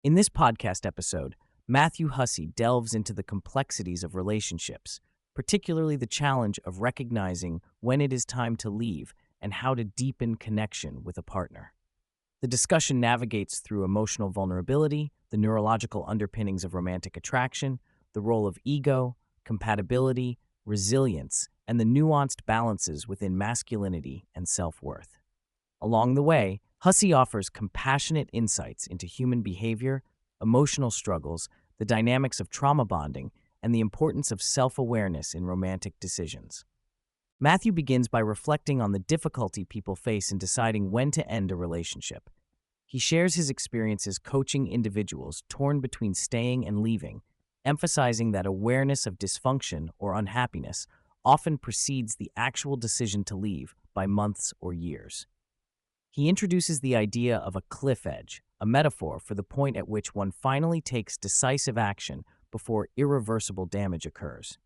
In this podcast episode, Matthew Hussey delves into the complexities of relationships, particularly the challenge of recognizing when it is time to leave and how to deepen connection with a partner. The discussion navigates through emotional vulnerability, the neurological underpinnings of romantic attraction, the role of ego, compatibility, resilience, and the nuanced balances within masculinity and self-worth. Along the way, Hussey offers compassionate insights into human behavior, emotional struggles, the dynamics of trauma bonding, and the importance of self-awareness in romantic decisions. Matthew begins by reflecting on the difficulty people face in deciding when to end a relationship. He shares his experiences coaching individuals torn between staying and leaving, emphasizing that awareness of dysfunction or unhappiness often precedes the actual decision to leave by months or years. He introduces the idea of a cliff edge, a metaphor for the point at which one finally takes decisive action before irreversible damage occurs.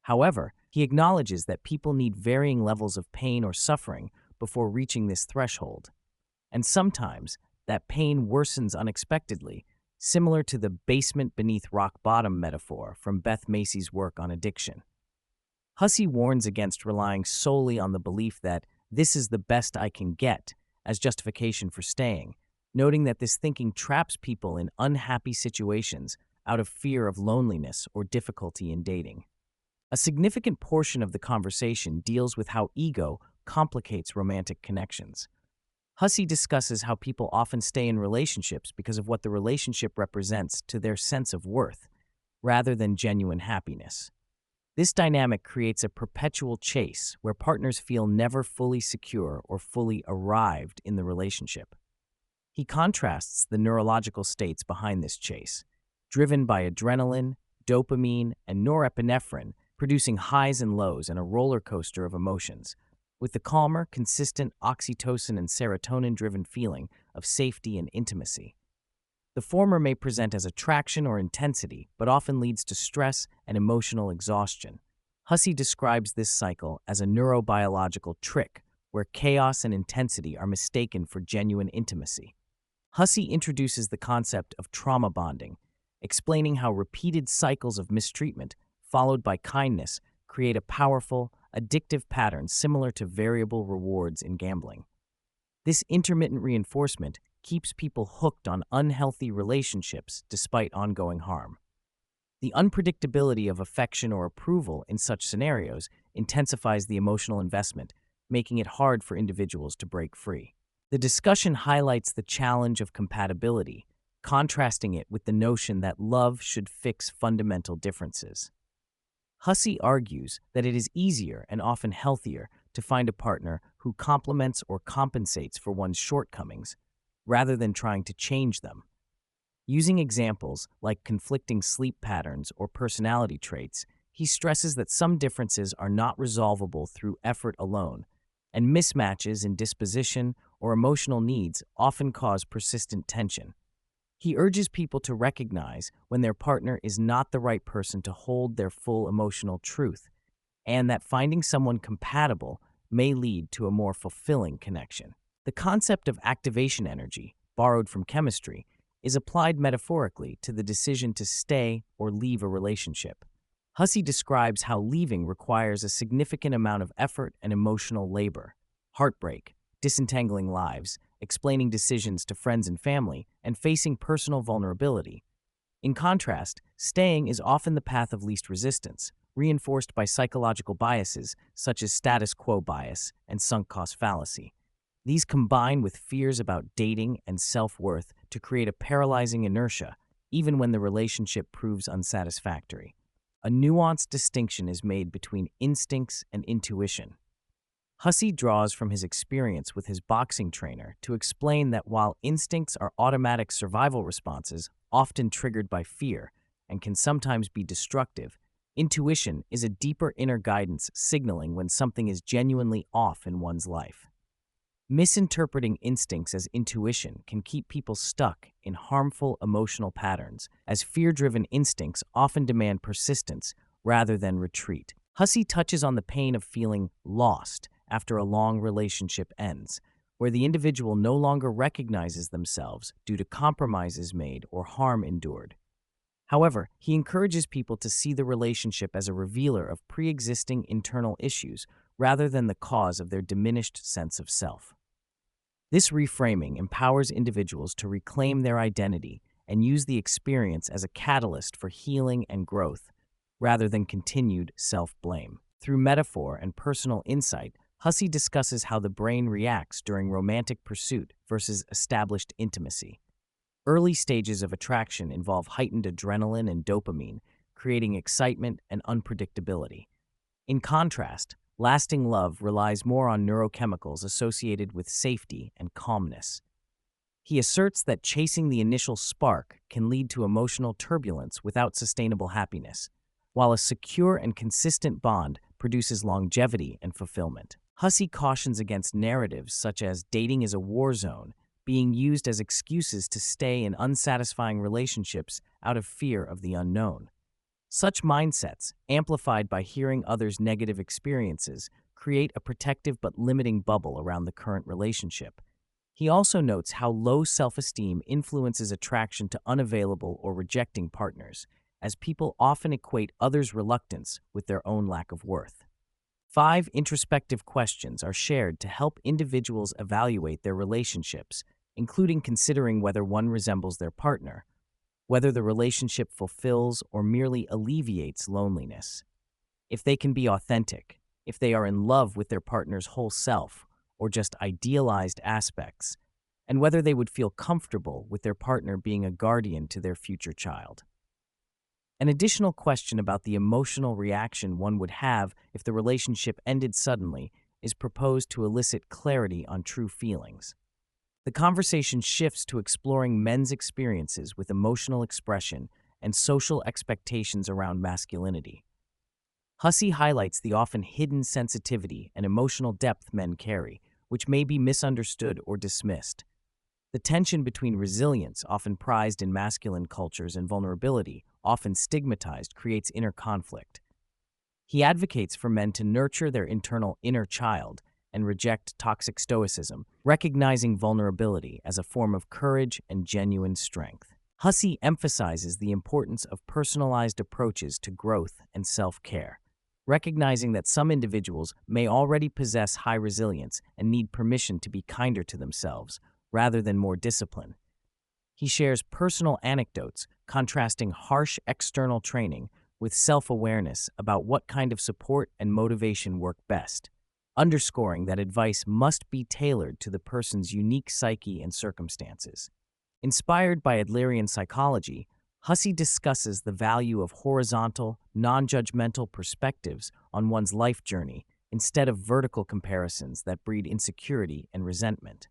However, he acknowledges that people need varying levels of pain or suffering before reaching this threshold, and sometimes that pain worsens unexpectedly, similar to the basement beneath rock bottom metaphor from Beth Macy's work on addiction. Hussey warns against relying solely on the belief that this is the best I can get as justification for staying, noting that this thinking traps people in unhappy situations out of fear of loneliness or difficulty in dating. A significant portion of the conversation deals with how ego complicates romantic connections. Hussey discusses how people often stay in relationships because of what the relationship represents to their sense of worth, rather than genuine happiness. This dynamic creates a perpetual chase where partners feel never fully secure or fully arrived in the relationship. He contrasts the neurological states behind this chase, driven by adrenaline, dopamine, and norepinephrine, producing highs and lows and a roller coaster of emotions, with the calmer, consistent oxytocin and serotonin-driven feeling of safety and intimacy. The former may present as attraction or intensity, but often leads to stress and emotional exhaustion. Hussey describes this cycle as a neurobiological trick, where chaos and intensity are mistaken for genuine intimacy. Hussey introduces the concept of trauma bonding, explaining how repeated cycles of mistreatment, followed by kindness, create a powerful, addictive pattern similar to variable rewards in gambling. This intermittent reinforcement keeps people hooked on unhealthy relationships despite ongoing harm. The unpredictability of affection or approval in such scenarios intensifies the emotional investment, making it hard for individuals to break free. The discussion highlights the challenge of compatibility, contrasting it with the notion that love should fix fundamental differences. Hussey argues that it is easier and often healthier to find a partner who complements or compensates for one's shortcomings, rather than trying to change them. Using examples like conflicting sleep patterns or personality traits, he stresses that some differences are not resolvable through effort alone, and mismatches in disposition or emotional needs often cause persistent tension. He urges people to recognize when their partner is not the right person to hold their full emotional truth, and that finding someone compatible may lead to a more fulfilling connection. The concept of activation energy, borrowed from chemistry, is applied metaphorically to the decision to stay or leave a relationship. Hussey describes how leaving requires a significant amount of effort and emotional labor, heartbreak, disentangling lives, explaining decisions to friends and family, and facing personal vulnerability. In contrast, staying is often the path of least resistance, reinforced by psychological biases such as status quo bias and sunk cost fallacy. These combine with fears about dating and self-worth to create a paralyzing inertia, even when the relationship proves unsatisfactory. A nuanced distinction is made between instincts and intuition. Hussey draws from his experience with his boxing trainer to explain that while instincts are automatic survival responses, often triggered by fear, and can sometimes be destructive, intuition is a deeper inner guidance signaling when something is genuinely off in one's life. Misinterpreting instincts as intuition can keep people stuck in harmful emotional patterns, as fear-driven instincts often demand persistence rather than retreat. Hussey touches on the pain of feeling lost after a long relationship ends, where the individual no longer recognizes themselves due to compromises made or harm endured. However, he encourages people to see the relationship as a revealer of pre-existing internal issues rather than the cause of their diminished sense of self. This reframing empowers individuals to reclaim their identity and use the experience as a catalyst for healing and growth, rather than continued self-blame. Through metaphor and personal insight, Hussey discusses how the brain reacts during romantic pursuit versus established intimacy. Early stages of attraction involve heightened adrenaline and dopamine, creating excitement and unpredictability. In contrast, lasting love relies more on neurochemicals associated with safety and calmness. He asserts that chasing the initial spark can lead to emotional turbulence without sustainable happiness, while a secure and consistent bond produces longevity and fulfillment. Hussey cautions against narratives such as dating is a war zone being used as excuses to stay in unsatisfying relationships out of fear of the unknown. Such mindsets, amplified by hearing others' negative experiences, create a protective but limiting bubble around the current relationship. He also notes how low self-esteem influences attraction to unavailable or rejecting partners, as people often equate others' reluctance with their own lack of worth. 5 introspective questions are shared to help individuals evaluate their relationships, including considering whether one resembles their partner, whether the relationship fulfills or merely alleviates loneliness, if they can be authentic, if they are in love with their partner's whole self or just idealized aspects, and whether they would feel comfortable with their partner being a guardian to their future child. An additional question about the emotional reaction one would have if the relationship ended suddenly is proposed to elicit clarity on true feelings. The conversation shifts to exploring men's experiences with emotional expression and social expectations around masculinity. Hussey highlights the often hidden sensitivity and emotional depth men carry, which may be misunderstood or dismissed. The tension between resilience, often prized in masculine cultures, and vulnerability, often stigmatized, creates inner conflict. He advocates for men to nurture their internal inner child and reject toxic stoicism, recognizing vulnerability as a form of courage and genuine strength. Hussey emphasizes the importance of personalized approaches to growth and self-care, recognizing that some individuals may already possess high resilience and need permission to be kinder to themselves, rather than more discipline. He shares personal anecdotes contrasting harsh external training with self-awareness about what kind of support and motivation work best, underscoring that advice must be tailored to the person's unique psyche and circumstances. Inspired by Adlerian psychology, Hussey discusses the value of horizontal, non-judgmental perspectives on one's life journey instead of vertical comparisons that breed insecurity and resentment.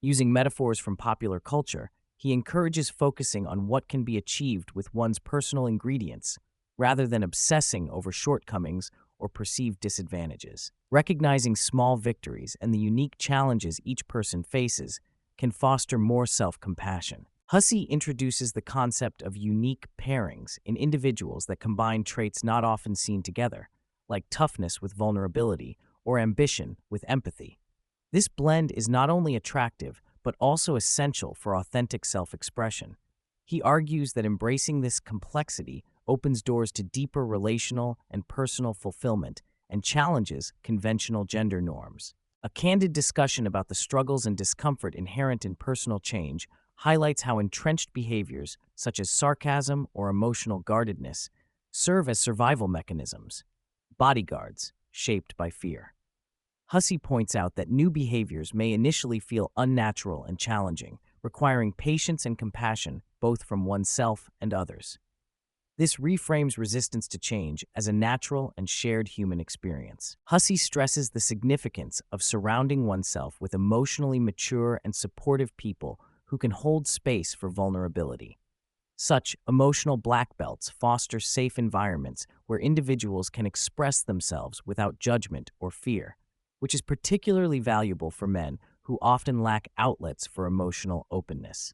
Using metaphors from popular culture, he encourages focusing on what can be achieved with one's personal ingredients, rather than obsessing over shortcomings or perceived disadvantages. Recognizing small victories and the unique challenges each person faces can foster more self-compassion. Hussey introduces the concept of unique pairings in individuals that combine traits not often seen together, like toughness with vulnerability or ambition with empathy. This blend is not only attractive, but also essential for authentic self-expression. He argues that embracing this complexity opens doors to deeper relational and personal fulfillment and challenges conventional gender norms. A candid discussion about the struggles and discomfort inherent in personal change highlights how entrenched behaviors, such as sarcasm or emotional guardedness, serve as survival mechanisms, bodyguards shaped by fear. Hussey points out that new behaviors may initially feel unnatural and challenging, requiring patience and compassion both from oneself and others. This reframes resistance to change as a natural and shared human experience. Hussey stresses the significance of surrounding oneself with emotionally mature and supportive people who can hold space for vulnerability. Such emotional black belts foster safe environments where individuals can express themselves without judgment or fear, which is particularly valuable for men who often lack outlets for emotional openness.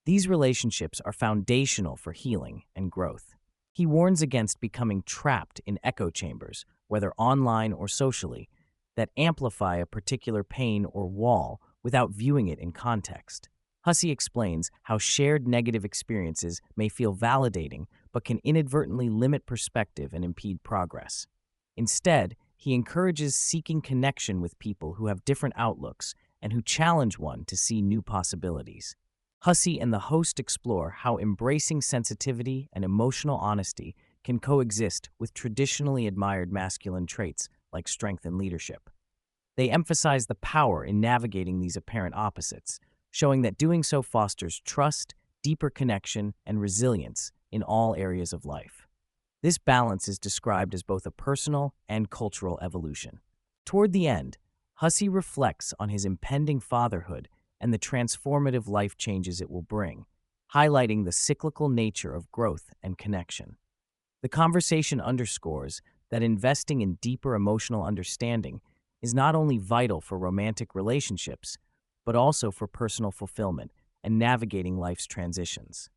These relationships are foundational for healing and growth. He warns against becoming trapped in echo chambers, whether online or socially, that amplify a particular pain or wall without viewing it in context. Hussey explains how shared negative experiences may feel validating but can inadvertently limit perspective and impede progress. Instead, he encourages seeking connection with people who have different outlooks and who challenge one to see new possibilities. Hussey and the host explore how embracing sensitivity and emotional honesty can coexist with traditionally admired masculine traits like strength and leadership. They emphasize the power in navigating these apparent opposites, showing that doing so fosters trust, deeper connection, and resilience in all areas of life. This balance is described as both a personal and cultural evolution. Toward the end, Hussey reflects on his impending fatherhood and the transformative life changes it will bring, highlighting the cyclical nature of growth and connection. The conversation underscores that investing in deeper emotional understanding is not only vital for romantic relationships, but also for personal fulfillment and navigating life's transitions.